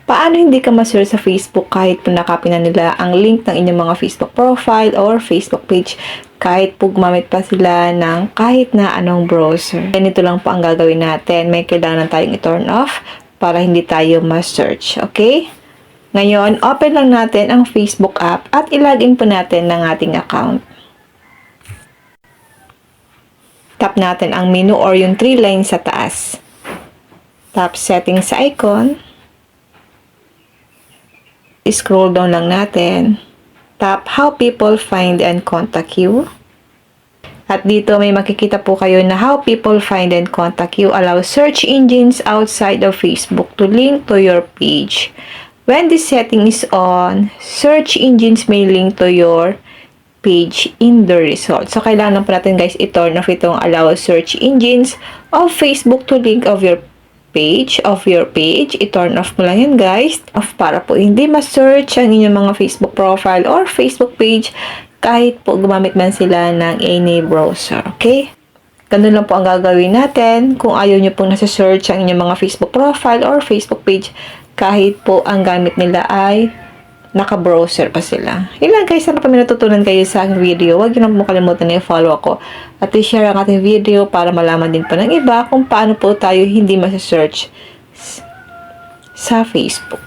Paano hindi ka ma-search sa Facebook kahit po nakopy na nila ang link ng inyong mga Facebook profile or Facebook page kahit po gumamit pa sila ng kahit na anong browser. Ganito lang po ang gagawin natin. May kailangan tayong i-turn off para hindi tayo ma-search. Okay? Ngayon, open lang natin ang Facebook app at ilagin po natin ng ating account. Tap natin ang menu or yung 3 lines sa taas. Tap settings sa icon. Scroll down lang natin. Tap how people find and contact you. At dito may makikita po kayo na how people find and contact you allow search engines outside of Facebook to link to your page. When this setting is on, search engines may link to your page in the results. So, kailangan po natin guys i-turn off itong allow search engines of Facebook to link of your page. I-turn off mo lang yan guys. Off para po hindi ma-search ang inyong mga Facebook profile or Facebook page kahit po gumamit man sila ng any browser. Okay? Ganun lang po ang gagawin natin kung ayaw nyo pong nasa-search ang inyong mga Facebook profile or Facebook page kahit po ang gamit nila ay naka-browser pa sila. Yun lang guys, sana pa may natutunan kayo sa aking video. Huwag nyo na po kalimutan na i-follow ako at i-share ang ating video para malaman din po ng iba kung paano po tayo hindi masa-search sa Facebook.